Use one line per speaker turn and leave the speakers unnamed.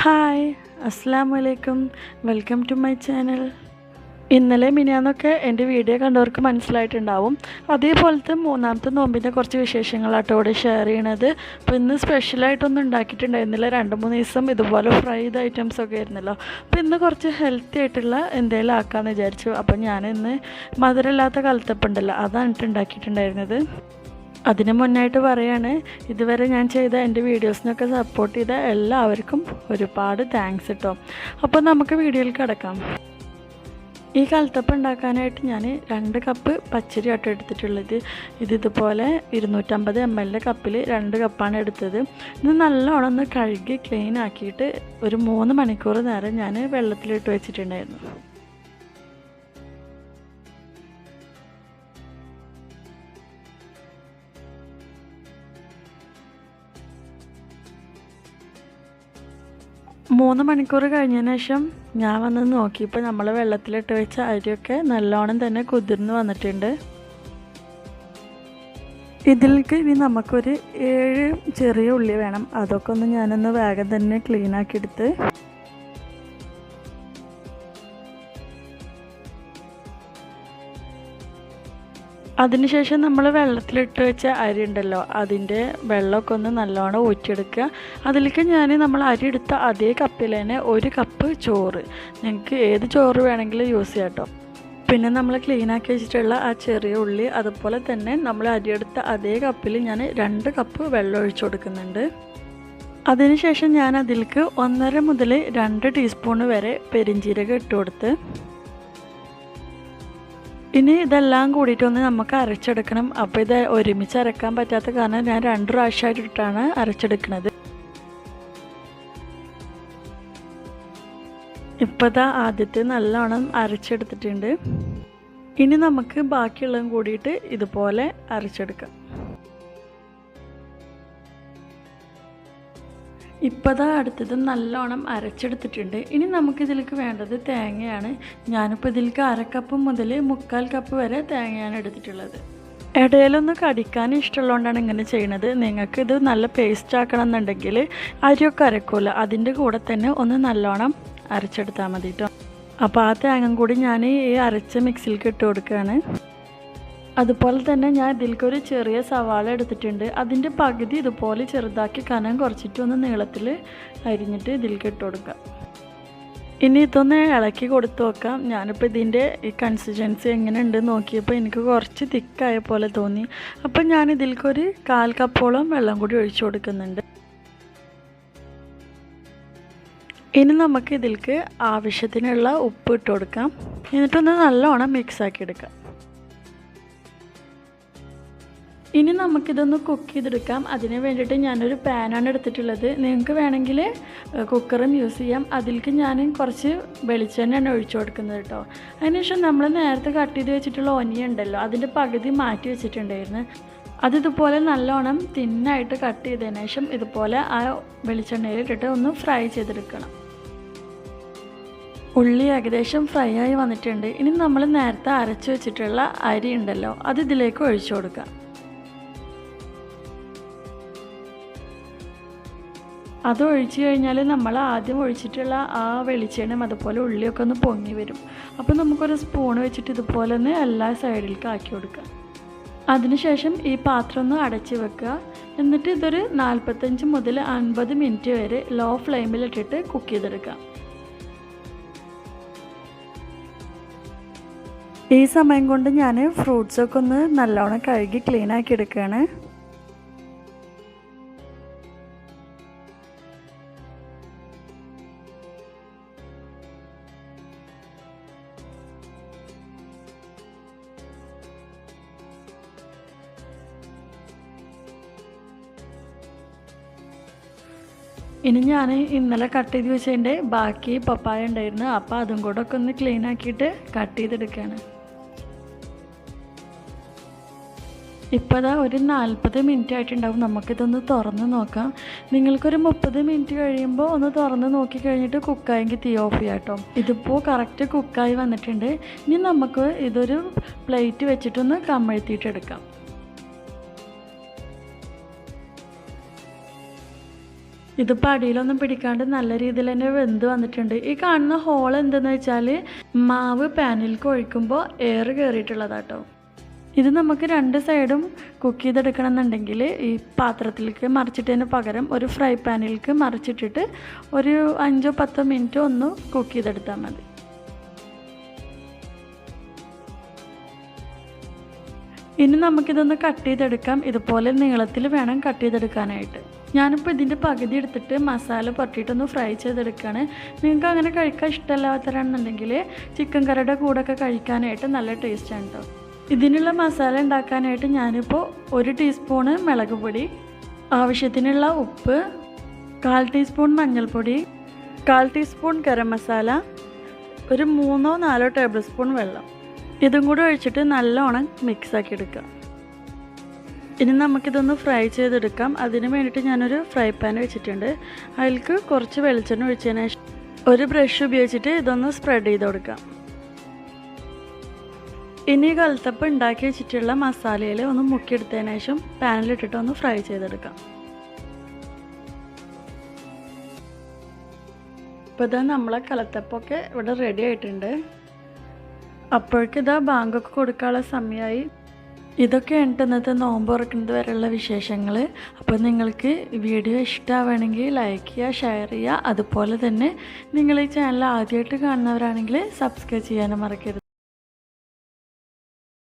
Hi, അസ്സലാമു അലൈക്കും. Welcome to my channel. ഇന്നലെ മിനിയാന്നൊക്കെ എൻ്റെ വീഡിയോ കണ്ടവർക്ക് മനസ്സിലായിട്ടുണ്ടാവും. അതേപോലത്തെ മൂന്നാമത്തെ നോമ്പിൻ്റെ കുറച്ച് വിശേഷങ്ങളാട്ടോ ഇവിടെ ഷെയർ ചെയ്യണത്. അപ്പോൾ ഇന്ന് സ്പെഷ്യലായിട്ടൊന്നും ഉണ്ടാക്കിയിട്ടുണ്ടായിരുന്നില്ല. 2-3 ദിവസം ഇതുപോലെ ഫ്രൈ ചെയ്ത ഐറ്റംസൊക്കെ ആയിരുന്നല്ലോ. അപ്പോൾ ഇന്ന് കുറച്ച് ഹെൽത്തി ആയിട്ടുള്ള എന്തെങ്കിലും ആക്കാമെന്ന് വിചാരിച്ചു. അപ്പോൾ ഞാനിന്ന് മധുരമില്ലാത്ത കലത്തപ്പുണ്ടല്ലോ, അതാണ് ഉണ്ടാക്കിയിട്ടുണ്ടായിരുന്നത്. അതിന് മുന്നായിട്ട് പറയാണ്, ഇതുവരെ ഞാൻ ചെയ്ത എൻ്റെ വീഡിയോസിനൊക്കെ സപ്പോർട്ട് ചെയ്ത എല്ലാവർക്കും ഒരുപാട് താങ്ക്സ് കേട്ടോ. അപ്പോൾ നമുക്ക് വീഡിയോയിൽ കിടക്കാം. ഈ കലത്തപ്പം ഉണ്ടാക്കാനായിട്ട് ഞാൻ 2 കപ്പ് പച്ചരി ആട്ടോ എടുത്തിട്ടുള്ളത്. ഇതുപോലെ 250 ml കപ്പിൽ 2 കപ്പാണ് എടുത്തത്. ഇത് നല്ലോണം ഒന്ന് കഴുകി ക്ലീൻ ആക്കിയിട്ട് ഒരു 3 മണിക്കൂർ നേരം ഞാൻ വെള്ളത്തിലിട്ട് വെച്ചിട്ടുണ്ടായിരുന്നു. മൂന്ന് മണിക്കൂർ കഴിഞ്ഞതിന് ശേഷം ഞാൻ വന്ന് നോക്കിയപ്പോൾ നമ്മൾ വെള്ളത്തിലിട്ട് വെച്ച അരിയൊക്കെ നല്ലോണം തന്നെ കുതിർന്ന് വന്നിട്ടുണ്ട്. ഇതിലേക്ക് ഇനി നമുക്കൊരു 7 ചെറിയ ഉള്ളി വേണം. അതൊക്കെ ഒന്ന് ഞാനൊന്ന് വേഗം തന്നെ ക്ലീൻ ആക്കിയെടുത്ത് അതിനുശേഷം നമ്മൾ വെള്ളത്തിലിട്ട് വെച്ച അരി ഉണ്ടല്ലോ, അതിൻ്റെ വെള്ളമൊക്കെ ഒന്ന് നല്ലോണം ഊറ്റിയെടുക്കുക. അതിലേക്ക് നമ്മൾ അരി എടുത്ത അതേ കപ്പിൽ തന്നെ 1 കപ്പ് ചോറ്, നിങ്ങൾക്ക് ഏത് ചോറ് വേണമെങ്കിലും യൂസ് ചെയ്യാം കേട്ടോ. പിന്നെ നമ്മൾ ക്ലീൻ ആക്കി വെച്ചിട്ടുള്ള ആ ചെറിയ ഉള്ളി, അതുപോലെ തന്നെ നമ്മൾ അരിയെടുത്ത അതേ കപ്പിൽ ഞാൻ 2 കപ്പ് വെള്ളം ഒഴിച്ചു കൊടുക്കുന്നുണ്ട്. അതിനുശേഷം ഞാൻ അതിലേക്ക് 1.5 മുതൽ 2 ടീസ്പൂൺ വരെ പെരിഞ്ജീരകം ഇട്ട് കൊടുത്ത് ഇനി ഇതെല്ലാം കൂടിയിട്ടൊന്ന് നമുക്ക് അരച്ചെടുക്കണം. അപ്പോൾ ഇത് ഒരുമിച്ച് അരക്കാൻ പറ്റാത്ത കാരണം ഞാൻ 2 പ്രാവശ്യമായിട്ടിട്ടാണ് അരച്ചെടുക്കുന്നത്. ഇപ്പോൾ ഇതാ ആദ്യത്തെ നല്ലോണം അരച്ചെടുത്തിട്ടുണ്ട്. ഇനി നമുക്ക് ബാക്കിയുള്ളതും കൂടിയിട്ട് ഇതുപോലെ അരച്ചെടുക്കാം. ഇപ്പോൾ ഇതാ അടുത്തതും നല്ലോണം അരച്ചെടുത്തിട്ടുണ്ട്. ഇനി നമുക്കിതിലേക്ക് വേണ്ടത് തേങ്ങയാണ്. ഞാനിപ്പോൾ ഇതിലേക്ക് 1/2 കപ്പ് മുതൽ 1/4 കപ്പ് വരെ തേങ്ങയാണ് എടുത്തിട്ടുള്ളത്. ഇടയിലൊന്ന് കടിക്കാൻ ഇഷ്ടമുള്ളതുകൊണ്ടാണ് ഇങ്ങനെ ചെയ്യുന്നത്. നിങ്ങൾക്കിത് നല്ല പേസ്റ്റ് ആക്കണം എന്നുണ്ടെങ്കിൽ അരിയൊക്കെ അരക്കുമല്ലോ, അതിൻ്റെ കൂടെ തന്നെ ഒന്ന് നല്ലോണം അരച്ചെടുത്താൽ മതി കേട്ടോ. അപ്പോൾ ആ തേങ്ങ കൂടി ഞാൻ ഈ അരച്ച മിക്സിയിലേക്ക് ഇട്ട് കൊടുക്കുകയാണ്. അതുപോലെ തന്നെ ഞാൻ ഇതിലേക്കൊരു ചെറിയ സവാള എടുത്തിട്ടുണ്ട്. അതിൻ്റെ പകുതി ഇതുപോലെ ചെറുതാക്കി കനം കുറച്ചിട്ട് ഒന്ന് നീളത്തിൽ അരിഞ്ഞിട്ട് ഇതിലേക്ക് ഇട്ട് കൊടുക്കാം. ഇനി ഇതൊന്ന് ഇളക്കി കൊടുത്ത് നോക്കാം. ഞാനിപ്പോൾ ഇതിൻ്റെ ഈ കൺസിസ്റ്റൻസി എങ്ങനെയുണ്ട് നോക്കിയപ്പോൾ എനിക്ക് കുറച്ച് തിക്കായ പോലെ തോന്നി. അപ്പം ഞാൻ ഇതിലേക്കൊരു 1/4 കപ്പോളം വെള്ളം കൂടി ഒഴിച്ചു കൊടുക്കുന്നുണ്ട്. ഇനി നമുക്ക് ഇതിലേക്ക് ആവശ്യത്തിനുള്ള ഉപ്പ് ഇട്ട് കൊടുക്കാം. എന്നിട്ടൊന്ന് നല്ലോണം മിക്സാക്കി എടുക്കാം. ഇനി നമുക്കിതൊന്ന് കുക്ക് ചെയ്തെടുക്കാം. അതിന് വേണ്ടിയിട്ട് ഞാനൊരു പാനാണ് എടുത്തിട്ടുള്ളത്. നിങ്ങൾക്ക് വേണമെങ്കിൽ കുക്കറും യൂസ് ചെയ്യാം. അതിലേക്ക് ഞാൻ കുറച്ച് വെളിച്ചെണ്ണയാണ് ഒഴിച്ചു കൊടുക്കുന്നത് കേട്ടോ. അതിനുശേഷം നമ്മൾ നേരത്തെ കട്ട് ചെയ്ത് വെച്ചിട്ടുള്ള ഒനിയൻ ഉണ്ടല്ലോ, അതിൻ്റെ പകുതി മാറ്റി വെച്ചിട്ടുണ്ടായിരുന്നു. അതിതുപോലെ നല്ലോണം തിന്നായിട്ട് കട്ട് ചെയ്തതിന് ശേഷം ഇതുപോലെ ആ വെളിച്ചെണ്ണയിലിട്ടിട്ട് ഒന്ന് ഫ്രൈ ചെയ്തെടുക്കണം. ഉള്ളി ഏകദേശം ഫ്രൈ ആയി വന്നിട്ടുണ്ട്. ഇനി നമ്മൾ നേരത്തെ അരച്ച് വെച്ചിട്ടുള്ള അരി ഉണ്ടല്ലോ, അത് ഇതിലേക്ക് ഒഴിച്ചു കൊടുക്കാം. അത് ഒഴിച്ച് കഴിഞ്ഞാൽ നമ്മൾ ആദ്യം ഒഴിച്ചിട്ടുള്ള ആ വെളിച്ചെണ്ണയും അതുപോലെ ഉള്ളിയൊക്കെ ഒന്ന് പൊങ്ങി വരും. അപ്പോൾ നമുക്കൊരു സ്പൂൺ വെച്ചിട്ട് ഇതുപോലെ ഒന്ന് എല്ലാ സൈഡിലേക്ക് ആക്കി കൊടുക്കാം. അതിനുശേഷം ഈ പാത്രം ഒന്ന് അടച്ച് വെക്കുക. എന്നിട്ട് ഇതൊരു 45 മുതൽ 50 മിനിറ്റ് വരെ ലോ ഫ്ലെയിമിലിട്ടിട്ട് കുക്ക് ചെയ്തെടുക്കാം. ഈ സമയം കൊണ്ട് ഞാൻ ഫ്രൂട്ട്സൊക്കെ ഒന്ന് നല്ലോണം കഴുകി ക്ലീൻ ആക്കി എടുക്കുകയാണ്. ഇനി ഞാൻ ഇന്നലെ കട്ട് ചെയ്ത് വെച്ചതിൻ്റെ ബാക്കി പപ്പായ ഉണ്ടായിരുന്നു. അപ്പോൾ അതും കൂടെ ഒക്കെ ഒന്ന് ക്ലീൻ ആക്കിയിട്ട് കട്ട് ചെയ്തെടുക്കുകയാണ്. ഇപ്പോൾ അതാ ഒരു 40 മിനിറ്റ് ആയിട്ടുണ്ടാവും. നമുക്കിതൊന്ന് തുറന്ന് നോക്കാം. നിങ്ങൾക്കൊരു 30 മിനിറ്റ് കഴിയുമ്പോൾ ഒന്ന് തുറന്ന് നോക്കി കഴിഞ്ഞിട്ട് കുക്കായെങ്കിൽ തീ ഓഫ് ചെയ്യാം കേട്ടോ. ഇതിപ്പോൾ കറക്റ്റ് കുക്കായി വന്നിട്ടുണ്ട്. ഇനി നമുക്ക് ഇതൊരു പ്ലേറ്റ് വെച്ചിട്ടൊന്ന് കമഴ്ത്തിയിട്ടെടുക്കാം. ഇതിപ്പോൾ അടിയിലൊന്നും പിടിക്കാണ്ട് നല്ല രീതിയിൽ തന്നെ വെന്ത് വന്നിട്ടുണ്ട്. ഈ കാണുന്ന ഹോൾ എന്തെന്ന് വെച്ചാൽ മാവ് പാനിലേക്ക് ഒഴിക്കുമ്പോൾ എയർ കയറിയിട്ടുള്ളതാട്ടോ. ഇത് നമുക്ക് 2 സൈഡും കുക്ക് ചെയ്തെടുക്കണം എന്നുണ്ടെങ്കിൽ ഈ പാത്രത്തിലേക്ക് മറിച്ചിട്ടതിന് പകരം ഒരു ഫ്രൈ പാനിലേക്ക് മറിച്ചിട്ടിട്ട് ഒരു 5-10 മിനിറ്റ് ഒന്ന് കുക്ക് ചെയ്തെടുത്താൽ മതി. ഇനി നമുക്കിതൊന്ന് കട്ട് ചെയ്തെടുക്കാം. ഇതുപോലെ നീളത്തിൽ വേണം കട്ട് ചെയ്തെടുക്കാനായിട്ട്. ഞാനിപ്പോൾ ഇതിൻ്റെ പകുതി എടുത്തിട്ട് മസാല പുരട്ടിയിട്ടൊന്ന് ഫ്രൈ ചെയ്തെടുക്കുകയാണ്. നിങ്ങൾക്ക് അങ്ങനെ കഴിക്കാൻ ഇഷ്ടമല്ലാത്തവരാണെന്നുണ്ടെങ്കിൽ ചിക്കൻ കറിയുടെ കൂടെയൊക്കെ കഴിക്കാനായിട്ട് നല്ല ടേസ്റ്റാണ് കേട്ടോ. ഇതിനുള്ള മസാല ഉണ്ടാക്കാനായിട്ട് ഞാനിപ്പോൾ 1 ടീസ്പൂണ് മുളക് പൊടി, ആവശ്യത്തിനുള്ള ഉപ്പ്, 1/4 ടീസ്പൂൺ മഞ്ഞൾപ്പൊടി, 1/4 ടീസ്പൂൺ ഗരം മസാല, ഒരു 3-4 ടേബിൾ സ്പൂൺ വെള്ളം, ഇതും കൂടി ഒഴിച്ചിട്ട് നല്ലോണം മിക്സാക്കി എടുക്കുക. ഇനി നമുക്കിതൊന്ന് ഫ്രൈ ചെയ്തെടുക്കാം. അതിന് വേണ്ടിയിട്ട് ഞാനൊരു ഫ്രൈ പാൻ വെച്ചിട്ടുണ്ട്. അതിലേക്ക് കുറച്ച് വെളിച്ചെണ്ണ ഒഴിച്ചതിന് ശേഷം ഒരു ബ്രഷ് ഉപയോഗിച്ചിട്ട് ഇതൊന്ന് സ്പ്രെഡ് ചെയ്ത് കൊടുക്കാം. ഇനി കലത്തപ്പം ഉണ്ടാക്കി വെച്ചിട്ടുള്ള മസാലയിൽ ഒന്ന് മുക്കിയെടുത്തതിന് ശേഷം പാനിലിട്ടിട്ട് ഒന്ന് ഫ്രൈ ചെയ്തെടുക്കാം. ഇപ്പോൾ ഇതാ നമ്മളെ കലത്തപ്പമൊക്കെ ഇവിടെ റെഡി ആയിട്ടുണ്ട്. അപ്പോഴേക്കിതാ ബാങ്കൊക്കെ കൊടുക്കാനുള്ള സമയമായി. ഇതൊക്കെയാണ് ഇന്നത്തെ നോമ്പ് തുറക്കുന്നത് വരെയുള്ള വിശേഷങ്ങൾ. അപ്പോൾ നിങ്ങൾക്ക് വീഡിയോ ഇഷ്ടമാവുകയാണെങ്കിൽ ലൈക്ക് ചെയ്യുക, ഷെയർ ചെയ്യുക. അതുപോലെ തന്നെ നിങ്ങൾ ഈ ചാനൽ ആദ്യമായിട്ട് കാണുന്നവരാണെങ്കിൽ സബ്സ്ക്രൈബ് ചെയ്യാനും മറക്കരുത്.